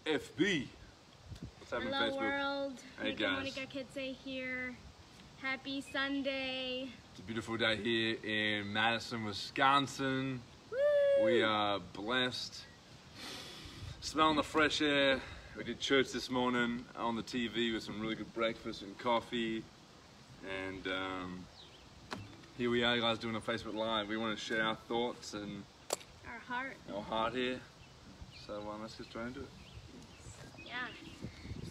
FB. What's happening, Hello Facebook? world. Hey guys. Monica Kitse here. Happy Sunday. It's a beautiful day here in Madison, Wisconsin. Woo! We are blessed. Smelling the fresh air. We did church this morning on the TV with some really good breakfast and coffee. And here we are, guys, doing a Facebook Live. We want to share our thoughts and our heart here. So let's get straight into it. Yeah.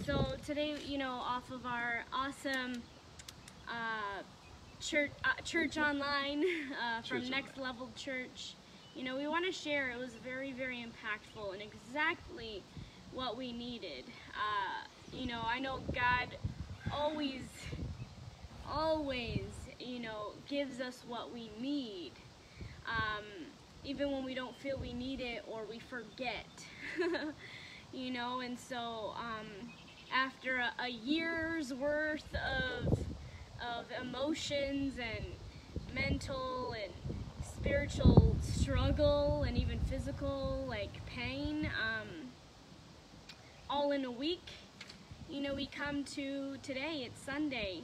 So today, off of our awesome church online from Next Level Church, we want to share. It was very, very impactful and exactly what we needed. I know God always, gives us what we need, even when we don't feel we need it or we forget, and so after a year's worth of emotions and mental and spiritual struggle and even physical pain, all in a week, we come to today. It's Sunday,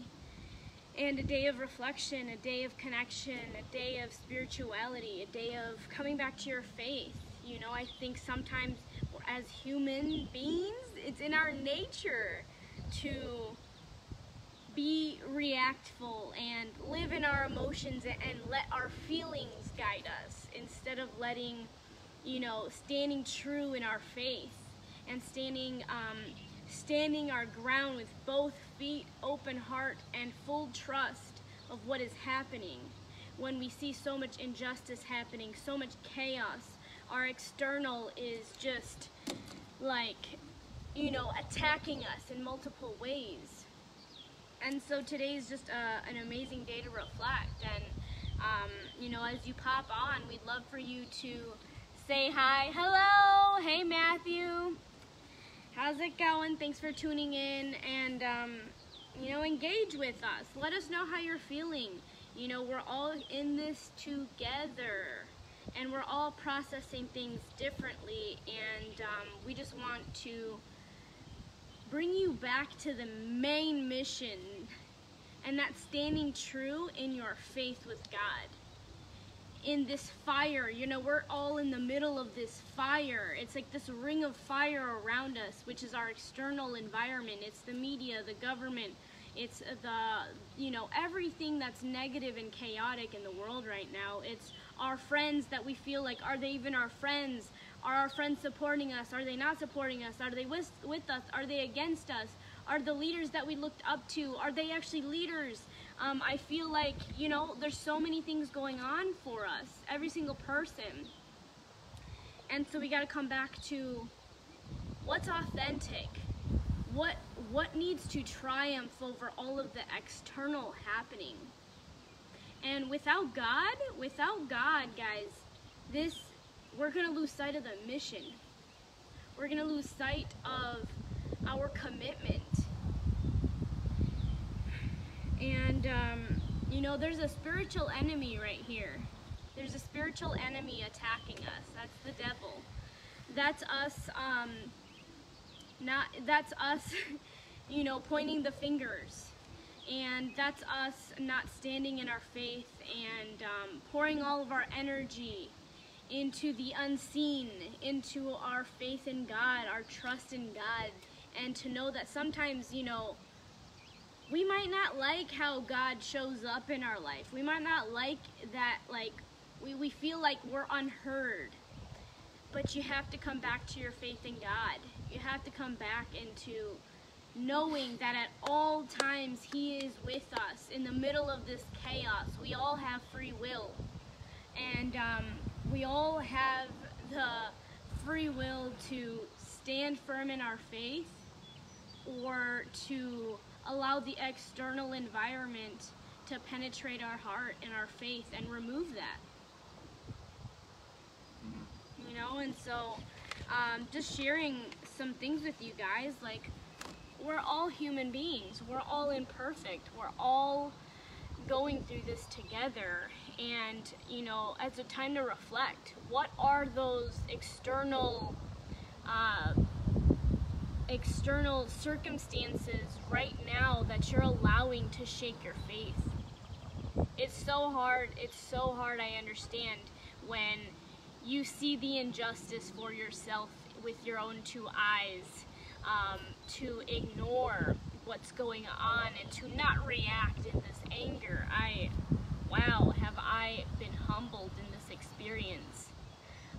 and a day of reflection, a day of connection, a day of spirituality, a day of coming back to your faith. I think sometimes as human beings, it's in our nature to be reactful and live in our emotions and let our feelings guide us instead of letting, standing true in our faith and standing our ground with both feet, open heart, and full trust of what is happening. When we see so much injustice happening, so much chaos, our external is just attacking us in multiple ways. And so today is just an amazing day to reflect. And, as you pop on, we'd love for you to say hi. Hello! Hey, Matthew. How's it going? Thanks for tuning in, and engage with us. Let us know how you're feeling. We're all in this together, and we're all processing things differently, and we just want to bring you back to the main mission, and that's standing true in your faith with God. In this fire, we're all in the middle of this fire. It's like this ring of fire around us, which is our external environment. It's the media, the government, it's everything that's negative and chaotic in the world right now. It's our friends that we feel like, are they even our friends? Are our friends supporting us? Are they not supporting us? Are they with us? Are they against us? Are the leaders that we looked up to, are they actually leaders? I feel like, there's so many things going on for us, every single person. And so we got to come back to what's authentic. What needs to triumph over all of the external happening. And without God, guys, we're going to lose sight of the mission. We're going to lose sight of our commitment. And, there's a spiritual enemy right here. There's a spiritual enemy attacking us. That's the devil. That's us, pointing the fingers. And that's us not standing in our faith and pouring all of our energy into the unseen, into our faith in God, our trust in God, and to know that sometimes, we might not like how God shows up in our life. We might not like that, we feel like we're unheard. But you have to come back to your faith in God. You have to come back into knowing that at all times He is with us in the middle of this chaos. We all have free will. And we all have the free will to stand firm in our faith or to allow the external environment to penetrate our heart and our faith and remove that. And so just sharing some things with you guys, we're all human beings. We're all imperfect. We're all going through this together. And, as a time to reflect, what are those external external circumstances right now that you're allowing to shake your faith. It's so hard, I understand, when you see the injustice for yourself with your own two eyes, to ignore what's going on and to not react in this anger. Wow, have I been humbled in this experience.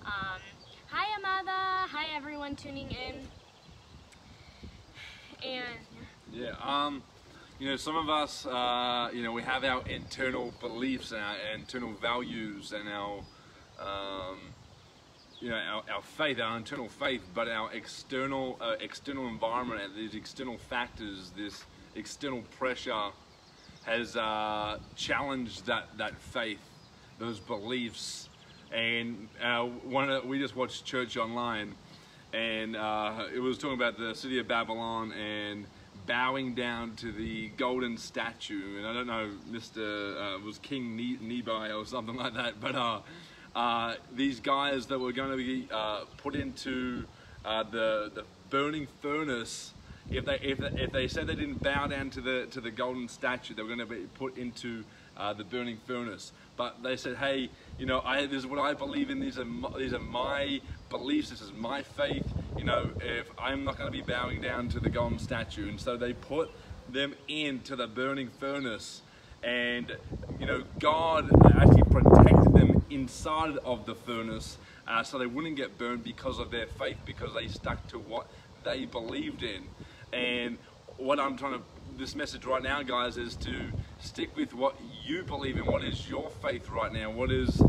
Hi Amada, hi everyone tuning in. And yeah, you know, some of us, you know, we have our internal beliefs and our internal values and our, you know, our faith, our internal faith, but our external environment and these external factors, this external pressure has challenged that faith, those beliefs. And we just watched Church Online, and it was talking about the city of Babylon and bowing down to the golden statue. And I don't know, it was King Nebai or something like that, but these guys that were going to be put into the burning furnace, if they said they didn't bow down to the golden statue, they were going to be put into the burning furnace. But they said, hey, you know, this is what I believe in. These are my beliefs. This is my faith. You know, if I'm not going to be bowing down to the golden statue, and so they put them into the burning furnace, and you know, God actually protected them inside of the furnace, so they wouldn't get burned because of their faith, because they stuck to what they believed in. And what I'm trying to, this message right now, guys, is to stick with what you believe in. What is your faith right now? What is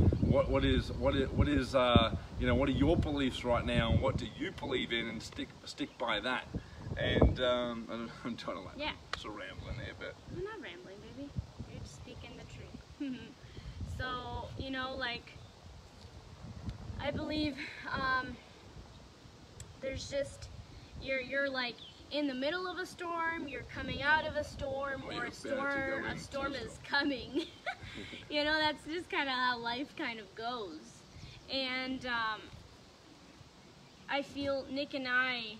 you know, what are your beliefs right now, and what do you believe in, and stick by that. And I'm trying to like, yeah, sort of rambling there, but you're not rambling, baby. You're just speaking the truth. So, you know, like, I believe there's just, you're like in the middle of a storm, you're coming out of a storm, or a storm is coming. You know, that's just kind of how life kind of goes. And I feel Nick and I,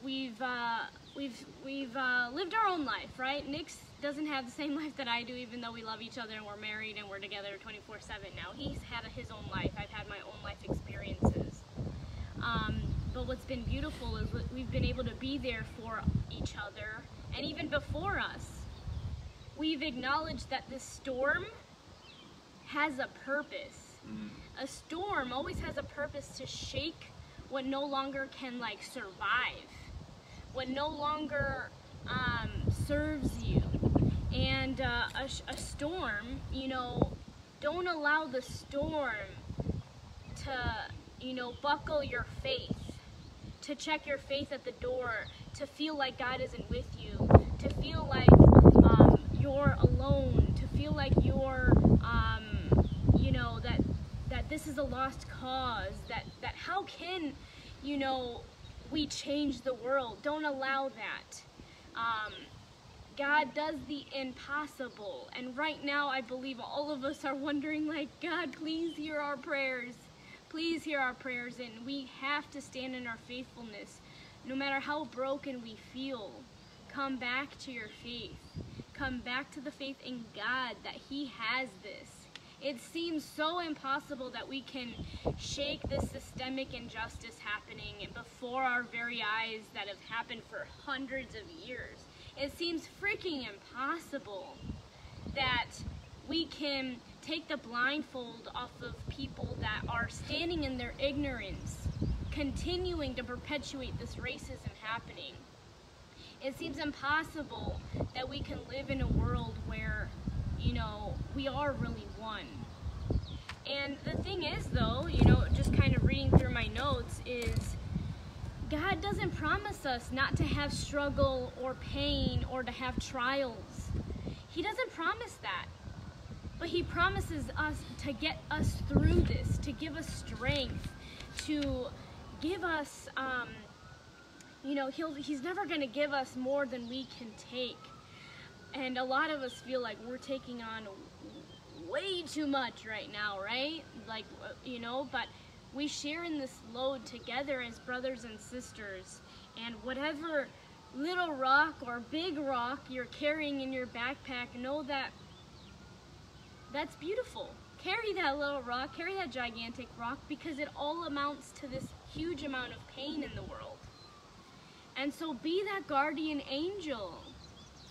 we've lived our own life, right? Nick doesn't have the same life that I do, even though we love each other and we're married and we're together 24/7 now. He's had his own life. I've had my own life experiences. But what's been beautiful is we've been able to be there for each other, and even before us, we've acknowledged that this storm has a purpose. A storm always has a purpose to shake what no longer can like survive, what no longer serves you. And a storm, you know, don't allow the storm to, you know, buckle your faith, to check your faith at the door, to feel like God isn't with you, to feel like you're alone, to feel like you're, you know, that this is a lost cause, that how can, you know, we change the world. Don't allow that. God does the impossible, and right now I believe all of us are wondering, like, God, please hear our prayers. Please hear our prayers, and we have to stand in our faithfulness. No matter how broken we feel, come back to your faith. Come back to the faith in God that He has this. It seems so impossible that we can shake this systemic injustice happening before our very eyes that have happened for hundreds of years. It seems freaking impossible that we can take the blindfold off of people that are standing in their ignorance, continuing to perpetuate this racism happening. It seems impossible that we can live in a world where, you know, we are really one. And the thing is, though, you know, just kind of reading through my notes, is God doesn't promise us not to have struggle or pain or to have trials. He doesn't promise that. But He promises us to get us through this, to give us strength, to give us, you know, He's never going to give us more than we can take. And a lot of us feel like we're taking on way too much right now, right? Like, you know, but we share in this load together as brothers and sisters. And whatever little rock or big rock you're carrying in your backpack, know that that's beautiful. Carry that little rock, carry that gigantic rock, because it all amounts to this huge amount of pain in the world. And so be that guardian angel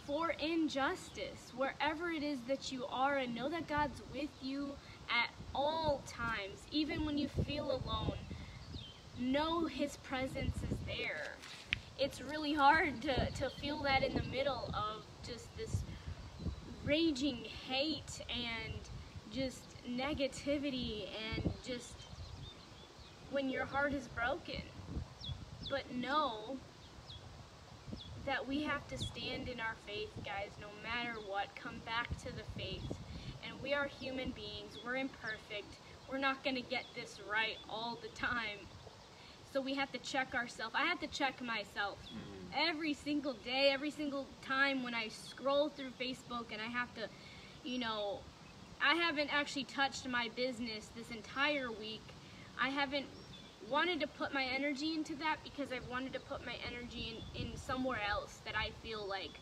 for injustice, wherever it is that you are, and know that God's with you at all times. Even when you feel alone, know His presence is there. It's really hard to feel that in the middle of just this raging hate and just negativity, and just when your heart is broken. But know that we have to stand in our faith, guys, no matter what. Come back to the faith. And we are human beings. We're imperfect. We're not going to get this right all the time. So we have to check ourselves. I have to check myself every single day, every single time when I scroll through Facebook, and I have to, I haven't actually touched my business this entire week. I haven't wanted to put my energy into that because I've wanted to put my energy in somewhere else that I feel like,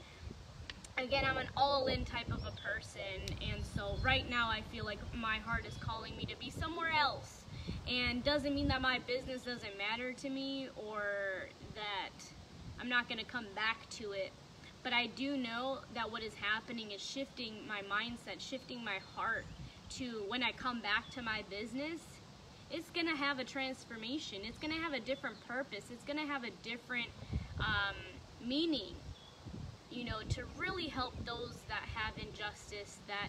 again, I'm an all-in type of a person, and so right now I feel like my heart is calling me to be somewhere else. And doesn't mean that my business doesn't matter to me or that I'm not going to come back to it. But I do know that what is happening is shifting my mindset, shifting my heart to when I come back to my business, it's going to have a transformation. It's going to have a different purpose. It's going to have a different meaning, to really help those that have injustice, that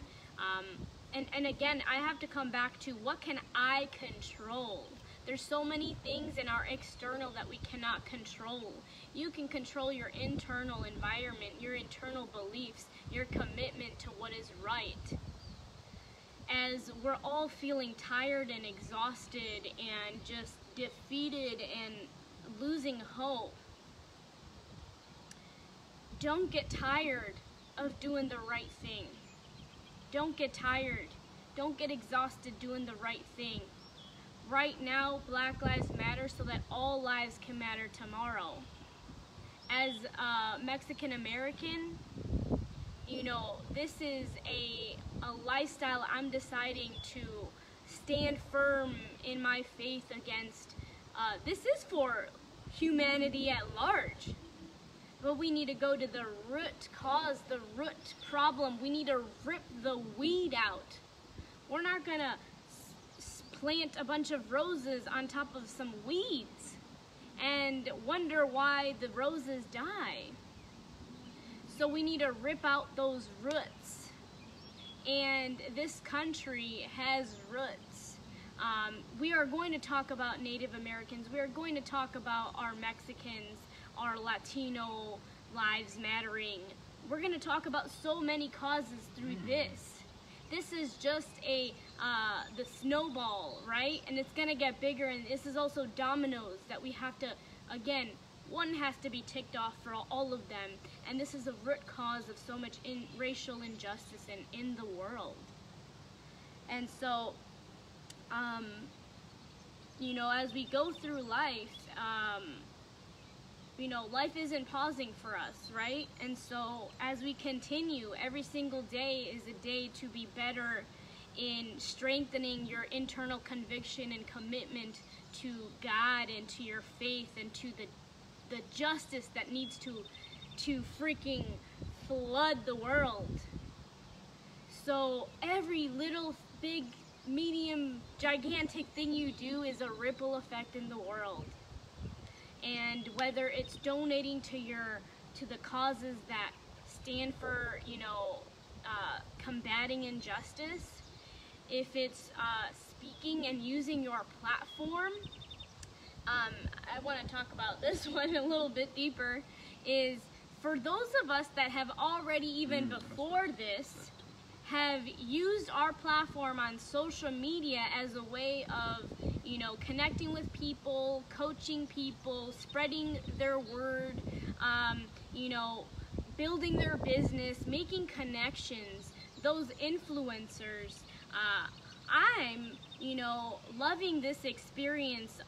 and again, I have to come back to what can I control? There's so many things in our external that we cannot control. You can control your internal environment, your internal beliefs, your commitment to what is right. As we're all feeling tired and exhausted and just defeated and losing hope, don't get tired of doing the right thing. Don't get tired. Don't get exhausted doing the right thing. Right now, Black Lives Matter so that all lives can matter tomorrow. As a Mexican American, this is a lifestyle I'm deciding to stand firm in my faith against. This is for humanity at large. But we need to go to the root cause, the root problem. We need to rip the weed out. We're not going to plant a bunch of roses on top of some weeds and wonder why the roses die. So we need to rip out those roots. And this country has roots. We are going to talk about Native Americans. We are going to talk about our Mexicans, our Latino lives mattering. We're going to talk about so many causes through this. This is just the snowball, right? And it's going to get bigger, and this is also dominoes that we have to, again, one has to be ticked off for all of them. And this is a root cause of so much racial injustice in the world. And so, as we go through life, life isn't pausing for us, right? And so as we continue, every single day is a day to be better in strengthening your internal conviction and commitment to God and to your faith and to the justice that needs to freaking flood the world. So every little, big, medium, gigantic thing you do is a ripple effect in the world. And whether it's donating to the causes that stand for, combating injustice, if it's speaking and using your platform, I want to talk about this one a little bit deeper, is for those of us that have already, even before this, have used our platform on social media as a way of, connecting with people, coaching people, spreading their word, building their business, making connections, those influencers. I'm, loving this experience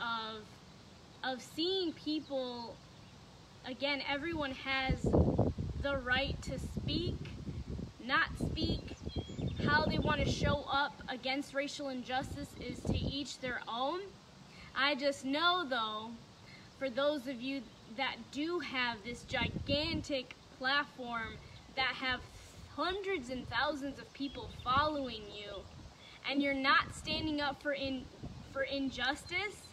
of seeing people again, everyone has the right to speak, not speak. How they want to show up against racial injustice is to each their own. I just know, though, for those of you that do have this gigantic platform, that have hundreds and thousands of people following you, and you're not standing up for injustice,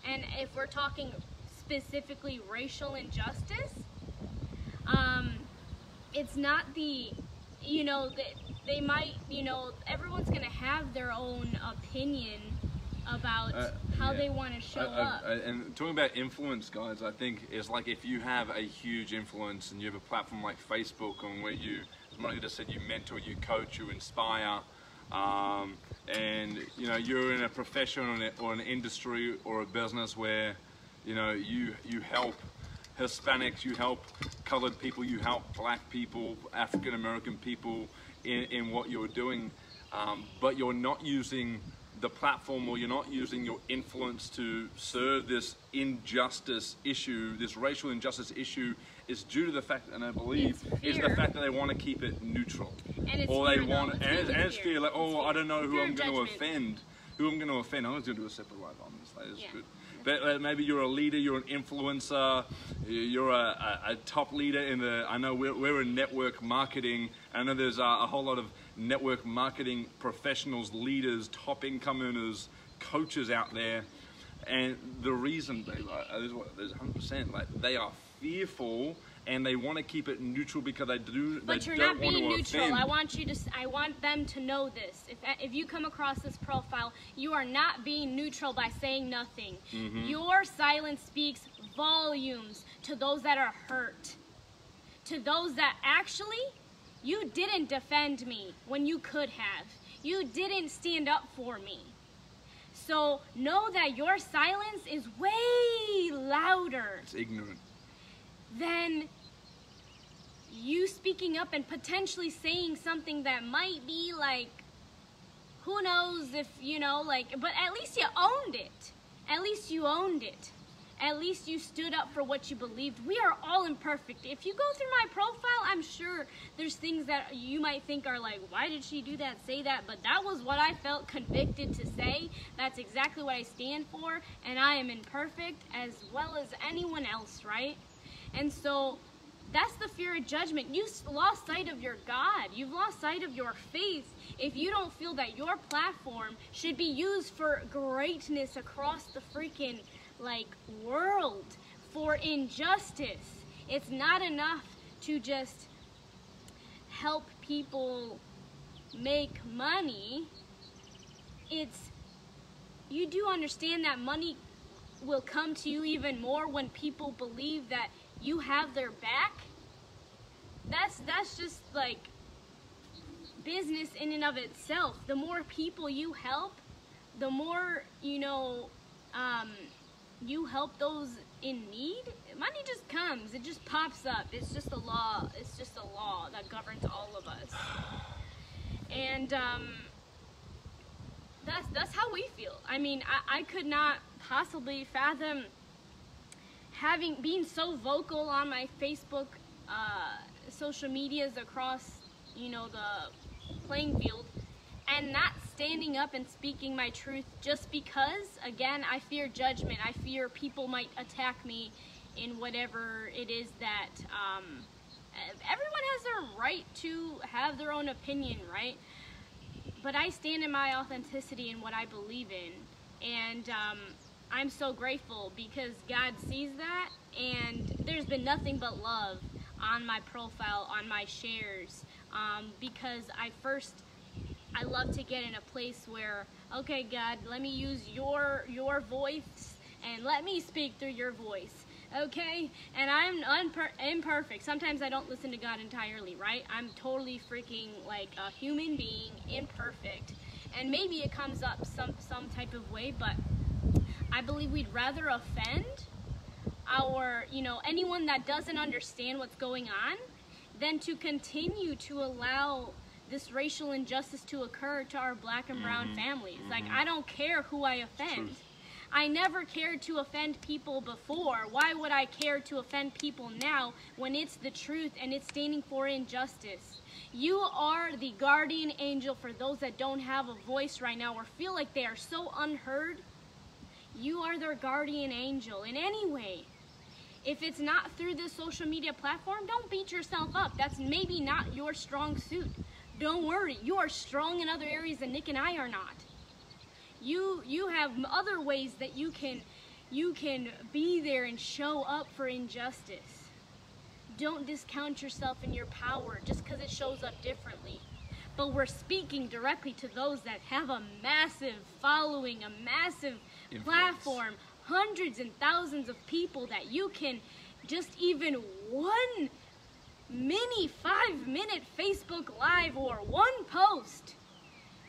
and if we're talking specifically racial injustice, it's not the, you know, they might, you know, everyone's going to have their own opinion about how they want to show up. And talking about influence, guys, I think it's like if you have a huge influence and you have a platform like Facebook on where you, as Monica just said, you mentor, you coach, you inspire, and you know, you're in a profession or an industry or a business where, you know, you help Hispanics, you help colored people, you help black people, African American people in what you're doing, but you're not using the platform, or you're not using your influence to serve this injustice issue, this racial injustice issue, is due to the fact, and I believe, is the fact that they want to keep it neutral. And it's or fear, they want, and it's fear, like, oh, I don't know who Fear I'm of going to judgment. offend. Who I'm going to offend. I'm going to do a separate live on this later. It's Yeah. good. But maybe you're a leader, you're an influencer, you're a top leader in the, I know we're in network marketing. I know there's a whole lot of network marketing professionals, leaders, top income earners, coaches out there. And the reason, there's 100%, like they are fearful and they want to keep it neutral because they do. But you're not being neutral. I want them to know this. If you come across this profile, you are not being neutral by saying nothing. Mm-hmm. Your silence speaks volumes to those that are hurt. To those that actually, you didn't defend me when you could have. You didn't stand up for me. So know that your silence is way louder. It's ignorant. Then you speaking up and potentially saying something that might be like, who knows if, you know, like, but at least you owned it. At least you owned it. At least you stood up for what you believed. We are all imperfect. If you go through my profile, I'm sure there's things that you might think are like, why did she do that, say that? But that was what I felt convicted to say. That's exactly what I stand for. And I am imperfect as well as anyone else, right? And so that's the fear of judgment. You've lost sight of your God. You've lost sight of your faith if you don't feel that your platform should be used for greatness across the freaking like world, for injustice. It's not enough to just help people make money. You do understand that money will come to you even more when people believe that you have their back. That's just like business in and of itself. The more people you help, the more, you know, you help those in need, money just comes. It just pops up. It's just a law. It's just a law that governs all of us. And that's how we feel. I mean, I could not possibly fathom being so vocal on my Facebook, social medias across, you know, the playing field, and not standing up and speaking my truth just because, again, I fear judgment. I fear people might attack me in whatever it is that, everyone has their right to have their own opinion, right? But I stand in my authenticity and what I believe in, and I'm so grateful because God sees that, and there's been nothing but love on my profile, on my shares, because I love to get in a place where, okay, God, let me use your voice and let me speak through your voice, okay? And I'm imperfect. Sometimes I don't listen to God entirely, right? I'm totally freaking like a human being, imperfect. And maybe it comes up some type of way, but I believe we'd rather offend anyone that doesn't understand what's going on than to continue to allow this racial injustice to occur to our black and brown families. Like, I don't care who I offend. I never cared to offend people before. Why would I care to offend people now when it's the truth and it's standing for injustice? You are the guardian angel for those that don't have a voice right now or feel like they are so unheard. You are their guardian angel in any way. If it's not through this social media platform, don't beat yourself up. That's maybe not your strong suit. Don't worry, you are strong in other areas that Nick and I are not. You have other ways that you can be there and show up for injustice. Don't discount yourself and your power just because it shows up differently. But we're speaking directly to those that have a massive following, a massive platform, hundreds and thousands of people that you can just even one mini 5-minute Facebook Live or one post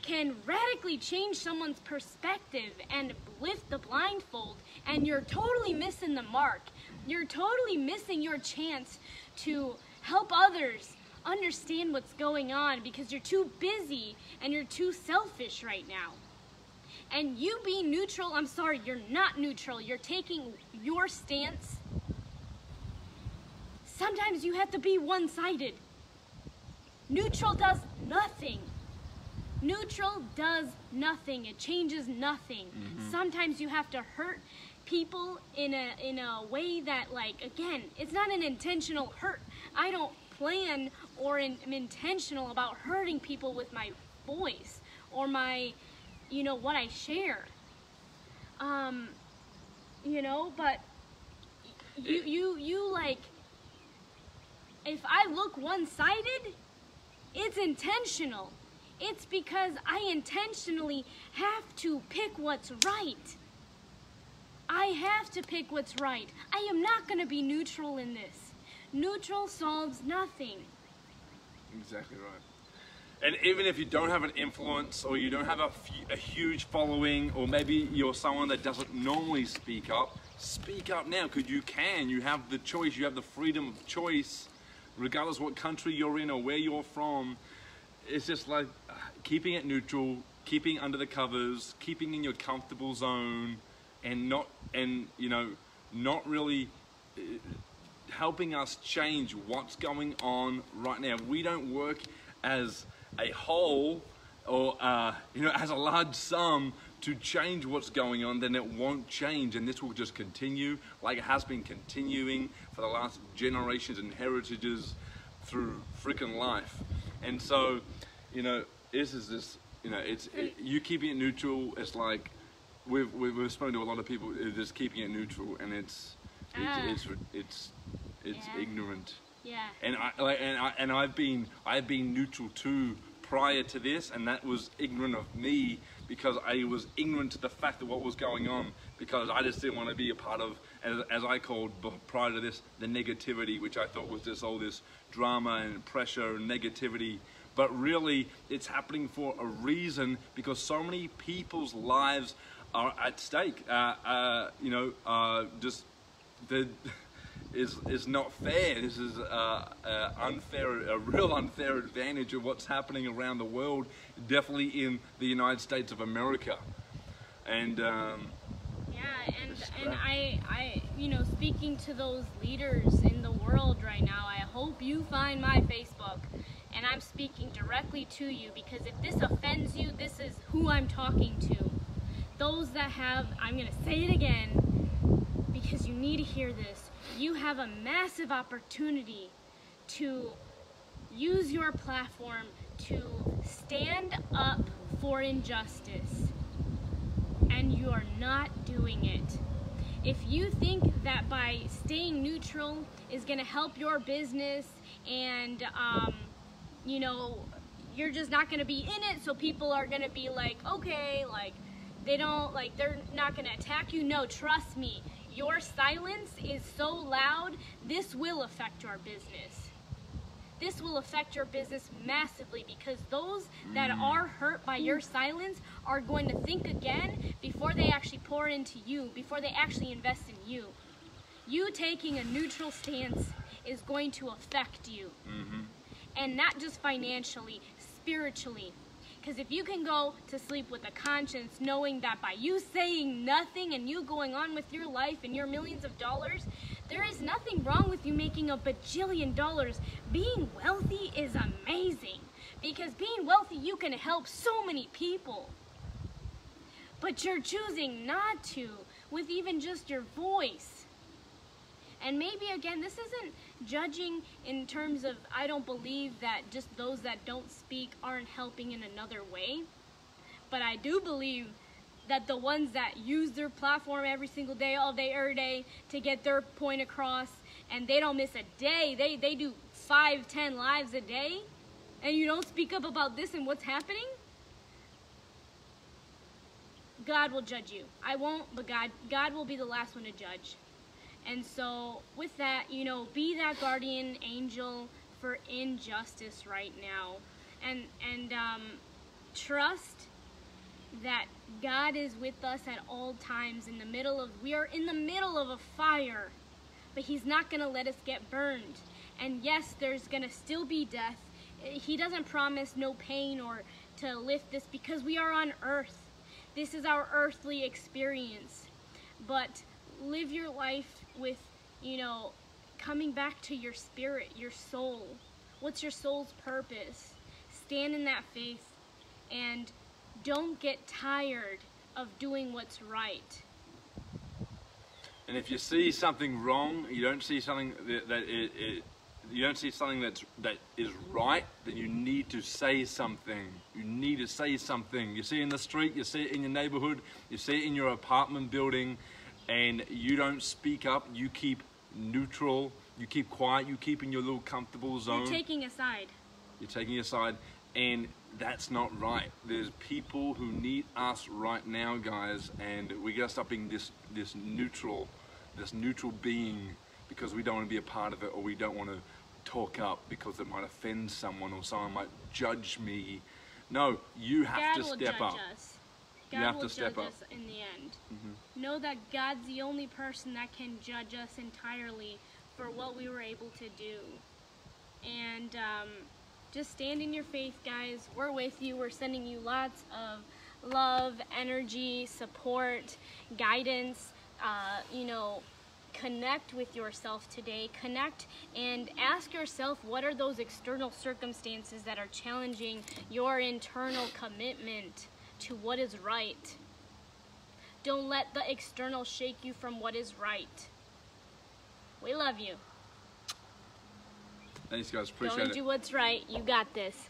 can radically change someone's perspective and lift the blindfold, and you're totally missing the mark. You're totally missing your chance to help others understand what's going on because you're too busy and you're too selfish right now. And you being neutral, I'm sorry, you're not neutral. You're taking your stance. Sometimes you have to be one-sided. Neutral does nothing. Neutral does nothing. It changes nothing. Sometimes you have to hurt people in a way that, like, again, it's not an intentional hurt. I don't plan or am intentional about hurting people with my voice or my, you know, what I share. You know, but you like, if I look one-sided, it's intentional. It's because I intentionally have to pick what's right. I have to pick what's right. I am not going to be neutral in this. Neutral solves nothing. Exactly right. And even if you don't have an influence or you don't have a huge following, or maybe you're someone that doesn't normally speak up now because you can. You have the choice. You have the freedom of choice, regardless what country you're in or where you're from. It's just like keeping it neutral, keeping under the covers, keeping in your comfortable zone, and not really helping us change what's going on right now. If we don't work as a whole or as a large sum to change what's going on, then it won't change, and this will just continue like it has been continuing for the last generations and heritages through freaking life. And so, this is this, you keeping it neutral. It's like we've spoken to a lot of people just keeping it neutral, and it's ignorant. Yeah. And I've been neutral too prior to this, and that was ignorant of me because I was ignorant to the fact of what was going on, because I just didn't want to be a part of, as I called prior to this, the negativity, which I thought was just all this drama and pressure and negativity. But really, it's happening for a reason, because so many people's lives are at stake. Is not fair. This is a real unfair advantage of what's happening around the world, definitely in the United States of America. And I speaking to those leaders in the world right now, I hope you find my Facebook, and I'm speaking directly to you, because if this offends you, this is who I'm talking to. Those that have, I'm gonna say it again, because you need to hear this. You have a massive opportunity to use your platform to stand up for injustice, and you are not doing it. If you think that by staying neutral is going to help your business, and you're just not going to be in it, so people are going to be like, okay, like they're not going to attack you. No, trust me. Your silence is so loud, this will affect your business. This will affect your business massively, because those that are hurt by your silence are going to think again before they actually pour into you, before they actually invest in you. You taking a neutral stance is going to affect you. And not just financially, spiritually. Because if you can go to sleep with a conscience knowing that by you saying nothing and you going on with your life and your millions of dollars, there is nothing wrong with you making a bajillion dollars. Being wealthy is amazing. Because being wealthy, you can help so many people. But you're choosing not to with even just your voice. And maybe, again, this isn't judging in terms of, I don't believe that just those that don't speak aren't helping in another way. But I do believe that the ones that use their platform every single day, all day, every day, to get their point across, and they don't miss a day, they do 5, 10 lives a day, and you don't speak up about this and what's happening, God will judge you. I won't, but God will be the last one to judge. And so with that, you know, be that guardian angel for injustice right now. And trust that God is with us at all times we are in the middle of a fire, but He's not going to let us get burned. And yes, there's going to still be death. He doesn't promise no pain or to lift this because we are on earth. This is our earthly experience. But live your life with, you know, coming back to your spirit, your soul. What's your soul's purpose? Stand in that faith and don't get tired of doing what's right. And if you see something wrong, you don't see something that is right, then you need to say something. You need to say something. You see it in the street, you see it in your neighborhood, you see it in your apartment building, and you don't speak up, you keep neutral, you keep quiet, you keep in your little comfortable zone. You're taking a side. You're taking a side, and that's not right. There's people who need us right now, guys, and we gotta stop being this neutral being because we don't want to be a part of it, or we don't want to talk up because it might offend someone or someone might judge me. No, you have to step up. God will judge us in the end. Know that God's the only person that can judge us entirely for what we were able to do. And just stand in your faith, guys. We're with you. We're sending you lots of love, energy, support, guidance. You know, connect with yourself today. Connect and ask yourself, what are those external circumstances that are challenging your internal commitment to what is right? Don't let the external shake you from what is right. We love you. Thanks, guys. Appreciate it. Don't do what's right. You got this.